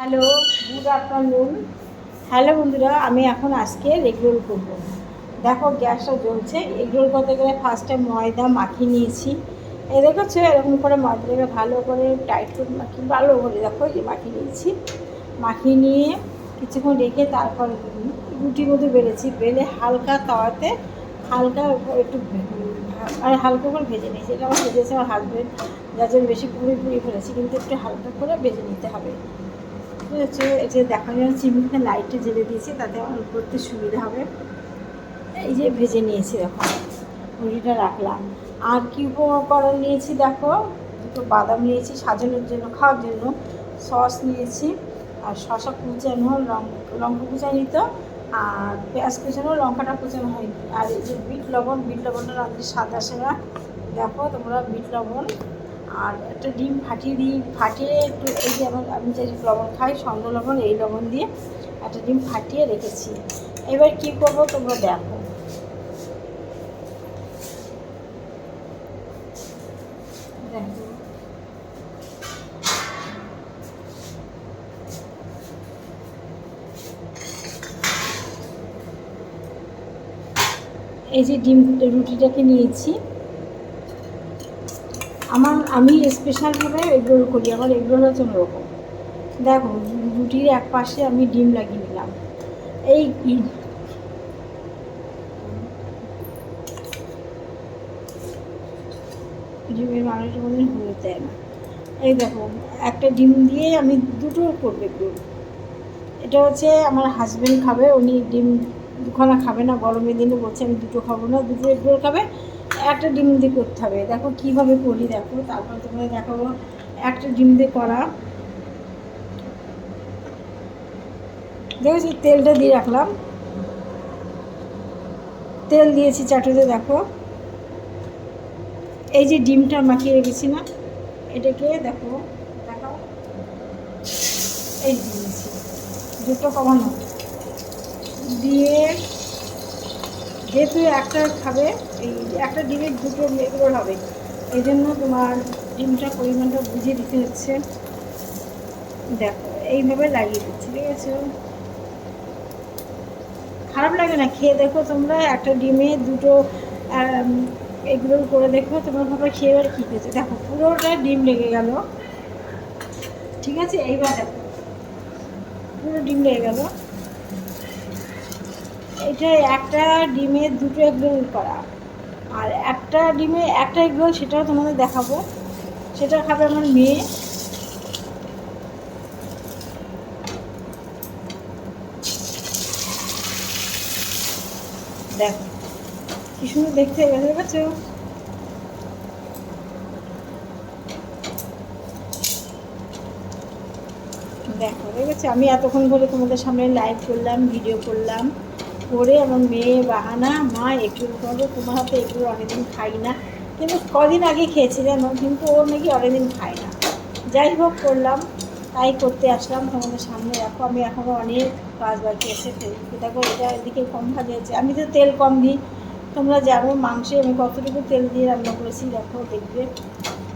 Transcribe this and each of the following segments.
Hello, good afternoon. Hello বন্ধুরা, আমি এখন আজকে এগরোল করবো। দেখো গ্যাসটা জ্বলছে। এগরোল করতে গেলে ফার্স্টে ময়দা মাখিয়ে নিয়েছি। এই দেখেছো, এরকম করে ময়দাটাকে ভালো করে টাইট করে মাখিয়ে ভালো করে দেখো এই মাখিয়ে নিয়েছি। মাখিয়ে নিয়ে কিছুক্ষণ রেখে তারপর রুটির মতো বেলেছি। বেলে হালকা তাওয়াতে হালকা একটু হালকা করে ভেজে নিয়েছি। এটা আমার ভেজেছে আমার হাজব্যান্ড, যার জন্য বেশি পুড়িয়ে ফেলেছি, কিন্তু একটু হালকা করে ভেজে নিতে হবে। হচ্ছে এই যে দেখানো যাচ্ছে, চিমনিতে লাইটটা জ্বেলে দিয়েছি, তাতে আমার করতে সুবিধা হবে। এই যে ভেজে নিয়েছি, দেখো মুড়িটা রাখলাম। আর কি উপকরণ নিয়েছি দেখো, দুটো বাদাম নিয়েছি সাজানোর জন্য, খাওয়ার জন্য। সস নিয়েছি, আর শসা কুচানো, লঙ্কা কুচানো নিত, আর পেঁয়াজ কুচানো, লঙ্কাটা কুচানো হয়নি। আর এই যে বিট লবণটা রাঁধতে সাদা সেরা, দেখো তোমরা বিট লবণ। আর একটা ডিম ফাটিয়ে একটু, এই যে আমি যে লবণ খাই সন্দ লবণ, এই লবণ দিয়ে একটা ডিম ফাটিয়ে রেখেছি। এবার কি করবো তোমরা দেখো। দেখো এই যে ডিম রুটিটাকে নিয়েছি। আমি স্পেশালভাবে এগরোল করি, আমার এগরোল হচ্ছে অন্যরকম। দেখো রুটির এক পাশে আমি ডিম লাগিয়ে নিলাম। এই ডিমের মানুষের মধ্যে হয়ে দেয় না। এই দেখো একটা ডিম দিয়ে আমি দুটো করবো এগরোল। এটা হচ্ছে আমার হাজব্যান্ড খাবে, উনি ডিম দুখানা খাবে না গরমের দিনে, বলছে আমি দুটো খাবো না, দুটো এগরোল খাবে, একটা ডিম দিয়ে করতে হবে। দেখো কীভাবে করি দেখো, তারপর তোমাদের দেখাবো একটা ডিম দিয়ে করা। দেখেছি তেলটা দিয়ে রাখলাম, তেল দিয়েছি চাটুতে। দেখো এই যে ডিমটা মাখিয়ে রেখেছি না, এটাকে দেখো দেখাও, এই দিয়েছি দুটো কমানো দিয়ে, যেহেতু একটা খাবে, এই একটা ডিমের দুটো এগরোল হবে, এই জন্য তোমার ডিমটা পরিমাণটা বুঝিয়ে দিতে হচ্ছে। দেখো এইভাবে লাগিয়ে দিচ্ছি, ঠিক আছে? খারাপ লাগে না, খেয়ে দেখো তোমরা, একটা ডিমে দুটো এগরোল করে দেখো, তোমার ভাবে খেয়ে আর কী খেয়েছে। দেখো পুরোটা ডিম লেগে গেল, ঠিক আছে? এইবার দেখো পুরো ডিম লেগে গেল। এটা একটা ডিমে দুটো এগরোল করা, আর একটা ডিমে একটা এগরোল, সেটাও তোমাদের দেখাবো। সেটা খাবে আমার মেয়ে। দেখো কি সুন্দর দেখতে গেছে, দেখেছো? দেখো দেখেছো, আমি এতক্ষণ ধরে তোমাদের সামনে লাইভ করলাম, ভিডিও করলাম, করে আমার মেয়ে বাহানা, মা এগরোল করবো, তোমার হাতে এগরোল অনেকদিন খাই না, কিন্তু কদিন আগে খেয়েছি জানো, কিন্তু ওর নাকি অনেকদিন খাই না। যাই হোক করলাম, তাই করতে আসলাম তোমাদের সামনে। দেখো আমি এখনও অনেক কাজ বাকি আছে। দেখো এটা এদিকে কম ভাজা হয়েছে, আমি তো তেল কম দিই, তোমরা জানো মাংসে আমি কতটুকু তেল দিয়ে রান্না করেছি। দেখো দেখবে,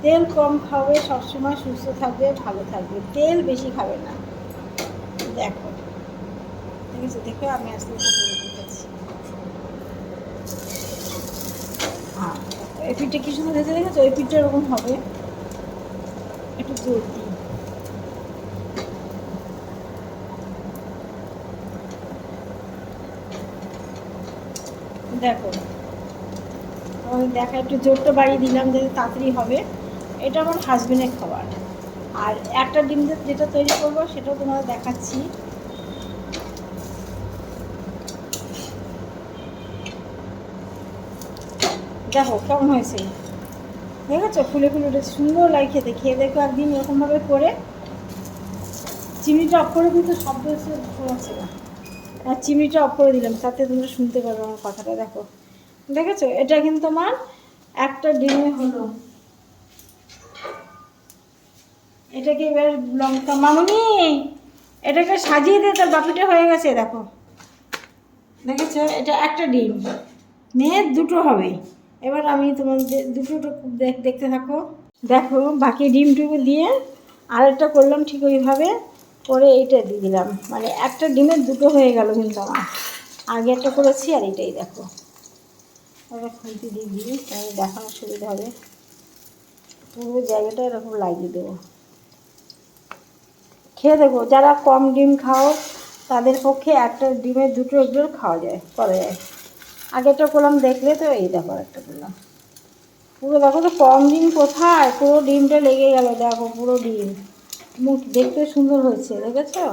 তেল কম খাবে, সবসময় সুস্থ থাকবে, ভালো থাকবে, তেল বেশি খাবে না। দেখো ঠিক আছে, দেখো আমি আস্তে আস্তে করে দিতেছি। হ্যাঁ এই পিঠটা কি সুন্দর হয়েছে, দেখেছো? এই পিঠটা এরকম হবে, একটু জোর দিই। দেখো দেখা একটু জোরটা বাড়িয়ে দিলাম যাতে তাড়াতাড়ি হবে। এটা আমার হাজবেন্ডের খাবার। আর একটা ডিম যেটা তৈরি করবো সেটাও তোমাদের দেখাচ্ছি। দেখো কেমন হয়েছে, দেখেছো? ফুলে ফুলে উঠেছে, সুন্দর লাগে খেতে। খেয়ে দেখো একদিন এরকমভাবে করে। চিমনিটা অফ করে দিতে শব্দ হচ্ছে না, আর চিমনিটা অফ করে দিলাম, তাতে তোমরা শুনতে পারবে আমার কথাটা। দেখো দেখেছো, এটা কিন্তু আমার একটা ডিমে হলো। এটাকে এবার লঙ্কা, মামুনি এটাকে সাজিয়ে দিয়ে তার বাপিটা হয়ে গেছে। দেখো দেখেছো, এটা একটা ডিম, মেয়ের দুটো হবে। এবার আমি তোমাদের দুটো দেখতে থাকো। দেখো বাকি ডিমটুকু দিয়ে আরেকটা করলাম ঠিক ওইভাবে। করে এইটা দিয়ে দিলাম, মানে একটা ডিমের দুটো হয়ে গেল কিন্তু আমার। আগে একটা করেছি আর এটাই দেখো, ওটা খুলতে দিয়ে দিই তাহলে দেখানোর সুবিধা হবে। পুরো জায়গাটা এরকম লাগিয়ে দেবো। খেয়ে দেখো, যারা কম ডিম খাও তাদের পক্ষে একটা ডিমের দুটো এগুলো খাওয়া যায়, করা যায়। আগেটা করলাম দেখলে তো, এই দেখো একটা করলাম। পুরো দেখো তো কম ডিম কোথায়, পুরো ডিমটা লেগে গেল, দেখো পুরো ডিম। মুখ দেখতে সুন্দর হয়েছে, দেখেছো?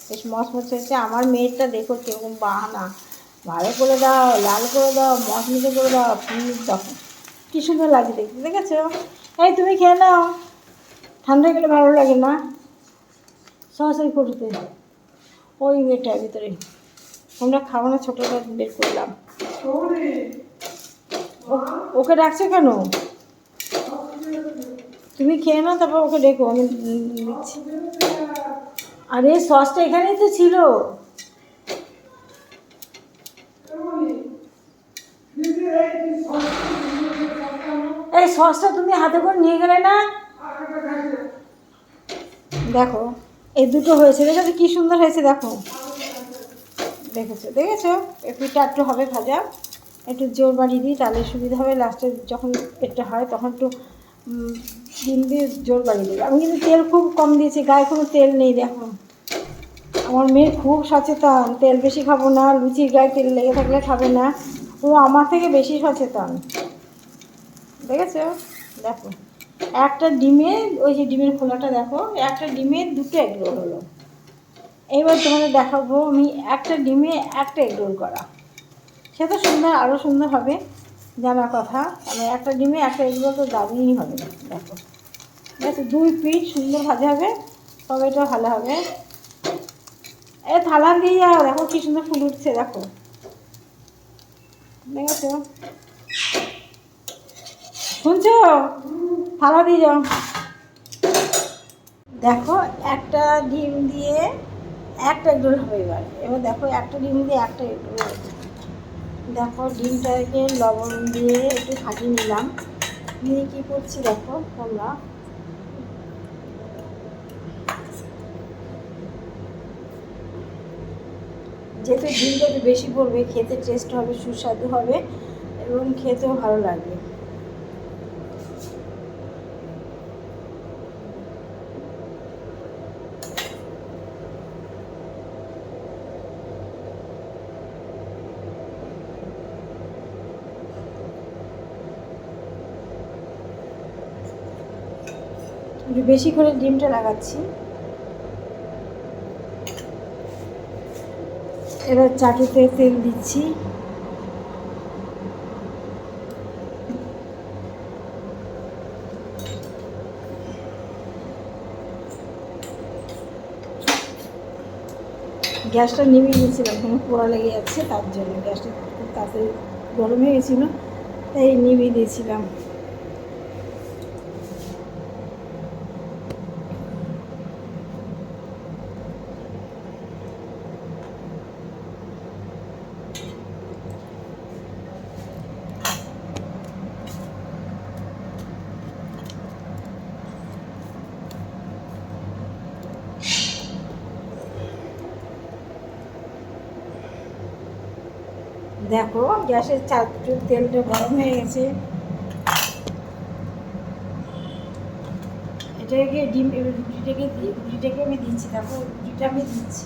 বেশ মচমচ হয়েছে। আমার মেয়েরটা দেখো কীরকম বাহানা, ভালো করে দাও, লাল করে দাও, মচমচে করে দাও, প্লিজ দেখো কী সুন্দর লাগে দেখতে, দেখেছো? এই তুমি খেয়ে নাও, ঠান্ডা গেলে ভালো লাগে না। সরাসরি করতে ওই মেয়েটার ভিতরে তোমরা খাবো না, ছোটোটা বের করলাম। ওকে ডাকছো কেন? তুমি খেয়ে নাও, তারপর ওকে ডেকো, আমি দিচ্ছি। আরে সসটা এখানেই তো ছিল। এই সসটা তুমি হাতে করে নিয়ে গেলে না? দেখো এই দুটো হয়েছে, দেখেছো কি সুন্দর হয়েছে, দেখো দেখেছো দেখেছো? পিঠটা একটু হবে ভাজা, একটু জোর বাড়িয়ে দিই তাহলে সুবিধা হবে। লাস্টে যখন পেটটা হয় তখন একটু ডিম দিয়ে জোর বাড়িয়ে দেবে। আমি কিন্তু তেল খুব কম দিয়েছি, গায়ে কোনো তেল নেই। দেখো আমার মেয়ে খুব সচেতন, তেল বেশি খাবো না, লুচির গায়ে তেল লেগে থাকলে খাবে না, ও আমার থেকে বেশি সচেতন, দেখেছো? দেখো একটা ডিমে, ওই যে ডিমের খোলাটা দেখো, একটা ডিমে দুটো এগ রোল হলো। এইবার তোমাদের দেখাবো আমি একটা ডিমে একটা এগ রোল করা, সে তো সুন্দর, আরও সুন্দর হবে জানার কথা। মানে একটা ডিমে একটা এগ রোল তো দারুণই হবে। দেখো দেখো দুই পিঠ সুন্দর ভাজা হবে, তবে এটা ভালো হবে। এ থালা দিয়ে যাও, দেখো কি সুন্দর ফুল উঠছে, দেখো দেখেছো? শুনছো? থালা দিয়ে যাও। দেখো একটা ডিম দিয়ে একটা এগ রোল হবে। এবার এবার দেখো একটা ডিম দিয়ে একটা এগ রোল হবে। দেখো ডিমটাকে লবণ দিয়ে একটু ফাটিয়ে নিলাম, নিয়ে কী করছি দেখো তোমরা। যেহেতু ডিমটা একটু বেশি পড়বে, খেতে টেস্ট হবে, সুস্বাদু হবে এবং খেতেও ভালো লাগবে। একটু বেশি করে ডিমটা লাগাচ্ছি। এবার চাটুতে তেল দিচ্ছি। গ্যাসটা নিভিয়ে দিয়েছিলাম, কোনো পোড়া লেগে যাচ্ছে, তার জন্য গ্যাসটা খুব তাড়াতাড়ি গরম হয়ে গেছিলো, তাই নিভিয়ে দিয়েছিলাম। দেখো গ্যাসের চারটে তেলটা গরম হয়ে গেছে। এটাকে ডিম, এবার রুটিটাকে আমি দিচ্ছি। দেখো রুটিটা আমি দিচ্ছি,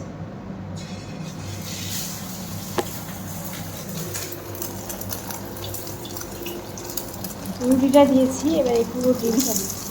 রুটিটা দিয়েছি, এবার এই পুরো ডিমটা দিচ্ছি।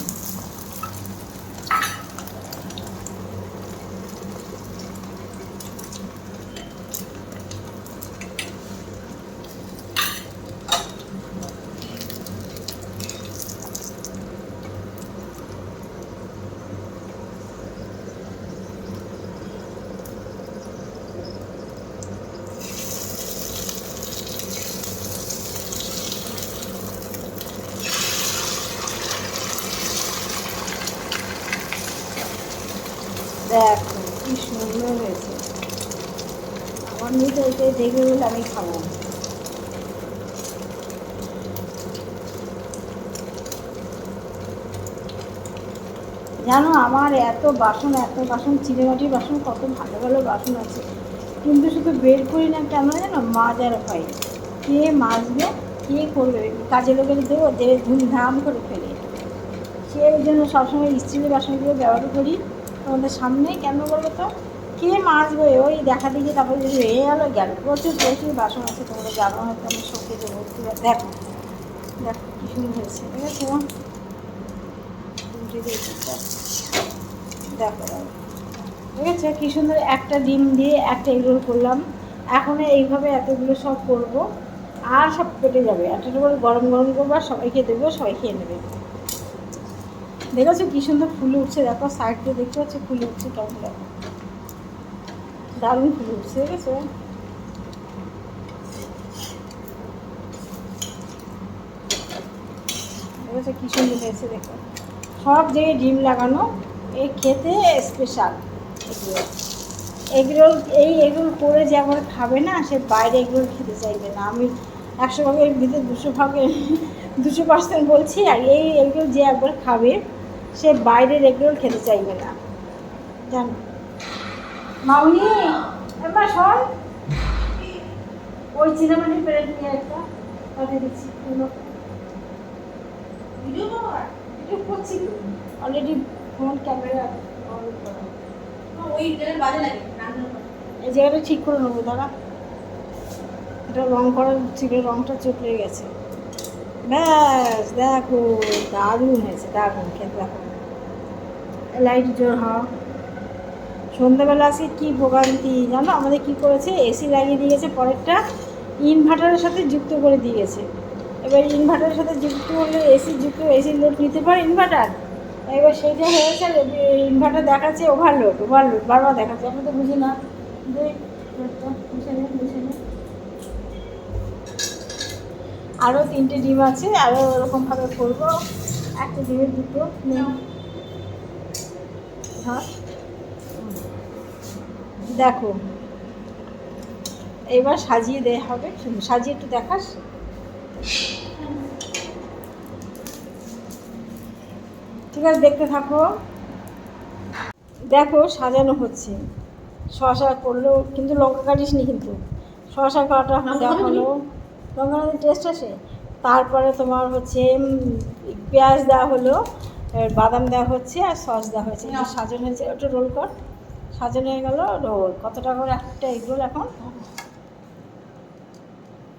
দেখো কি সুন্দর হয়েছে। আমার মেয়ে তো এটাই দেখবে বলে আমি খাবো। জানো আমার এত বাসন চিনেমাটির বাসন, কত ভালো ভালো বাসন আছে, কিন্তু শুধু বের করি না কেন জানো, মাজার হয়, কে মাজবে, কে করবে, কাজে লোকের দেবো, দেবে ধুমধাম করে ফেলে। সেই জন্য সবসময় স্টিলের বাসনগুলো ব্যবহার করি তোমাদের সামনে। কেন বলবো তো, কে মাজবে, ওই দেখা দেখি তারপরে যদি হয়ে গেলো গেল। প্রচুর প্রচুর বাসন আছে, তোমরা জানো হয়তো, আমি শোকে দেবো। দেখো দেখো কী সুন্দর হয়েছে, ঠিক আছে? দেখো ঠিক আছে, কী সুন্দর একটা ডিম দিয়ে একটা এগরোল করলাম। এখন এইভাবে এতগুলো সব করব, আর সব কেটে যাবে। একটা করে গরম গরম করবো, আর সবাইকে দেবো, সবাই খেয়ে নেবে। দেখেছো কী সুন্দর ফুলে উঠছে, দেখো সাইড দিয়ে দেখতে পাচ্ছি ফুলে উঠছে, কেমন দেখো, দারুণ ফুলে উঠছে, দেখেছো? দেখেছো কী সুন্দর হয়েছে, দেখো সব জায়গায় ডিম লাগানো। এই খেতে স্পেশাল এগরোল। এই এগরোল করে যে একবার খাবে না, সে বাইরে এগরোল খেতে চাইবে না। আমি 100 ভাগের ভিতরে 200% বলছি। আর এই এগরোল যে একবার খাবে, সে বাইরের এগরোল খেতে চাইবে না, জানো? মামনি এবার শোন, ওই চিনামাটির প্লেট নিয়ে একটা পাঠিয়ে দিচ্ছি। ভিডিও করছি, অলরেডি ফোন ক্যামেরা অন করা। ওই বাজে লাগে, এই জায়গাটা ঠিক করে নেবো, দাঁড়া। এটা রং করা ছিল, রংটা চটলে গেছে। ব্যাস দেখো, দারুণ হয়েছে, দারুণ খেতে। দেখো লাইট জোর হওয়া, সন্ধ্যাবেলা আজকে কী ভোগান্তি জানো, আমাদের কি করেছে, এসি লাগিয়ে দিয়েছে, পরেরটা ইনভার্টারের সাথে যুক্ত করে দিয়েছে। এবার ইনভার্টারের সাথে যুক্ত হলে এসির লোড নিতে পারে ইনভার্টার। এবার সেইটা হয়েছে, ইনভার্টার দেখাচ্ছে ওভারলোড বারবার দেখাচ্ছে, আমরা তো বুঝি না। আরও 3টে ডিম আছে, আরও ওরকমভাবে করবো। একটা ডিমের দুটো হ্যাঁ, দেখো এবার সাজিয়ে দেওয়া হবে, সাজিয়ে একটু দেখাস। ঠিক আছে, দেখতে থাকো। দেখো সাজানো হচ্ছে, শসা করলো, কিন্তু লঙ্কা কাটিস নি, কিন্তু শসা কাটা দেওয়া হলো, লঙ্কা টেস্ট আসে। তারপরে তোমার হচ্ছে পেঁয়াজ দেওয়া হলো, বাদাম দেওয়া হচ্ছে, আর সস দেওয়া হয়েছে। সাজানো হয়েছে, ওটা রোল কর। সাজানো হয়ে গেল রোল। কত টাকা করে একটা এগরোল এখন?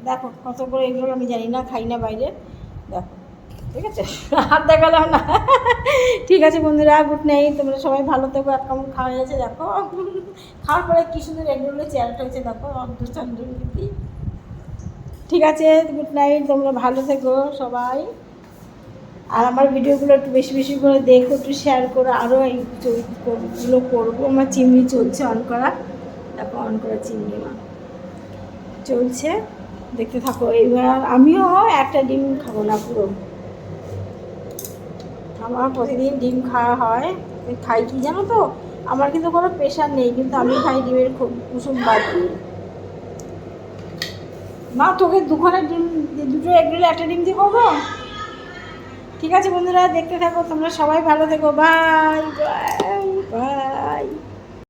দেখো কত করে এগরোল, আমি জানি না, খাই না বাইরে। দেখো ঠিক আছে, হাত দেখালাম না। ঠিক আছে বন্ধুরা, গুড নাইট, তোমরা সবাই ভালো থেকো। এক কেমন খাওয়া গেছে দেখো, খাওয়ার পরে কী সুন্দর এগরোলের চেয়ারটা হয়েছে, দেখো অর্ধচন্দ্রকৃতি। ঠিক আছে, গুড নাইট, তোমরা ভালো থেকো সবাই। আর আমার ভিডিওগুলো একটু বেশি বেশি করে দেখো, একটু শেয়ার করো। আরও এইগুলো করবো। আমার চিমনি চলছে অন করা, দেখো অন করা চিমনি মা চলছে, দেখতে থাকো। এবার আমিও একটা ডিম খাবো না পুরো, আমার প্রতিদিন ডিম খাওয়া হয়। খাই কি জানো তো, আমার কিন্তু কোনো প্রেশার নেই, কিন্তু আমি খাই ডিমের কুসুম বাদ দিয়ে। মা তোকে দুটো এগরোল একটা ডিম দিয়ে করবো। ঠিক আছে বন্ধুরা, দেখতে থাকো, তোমরা সবাই ভালো থেকো। Bye bye bye.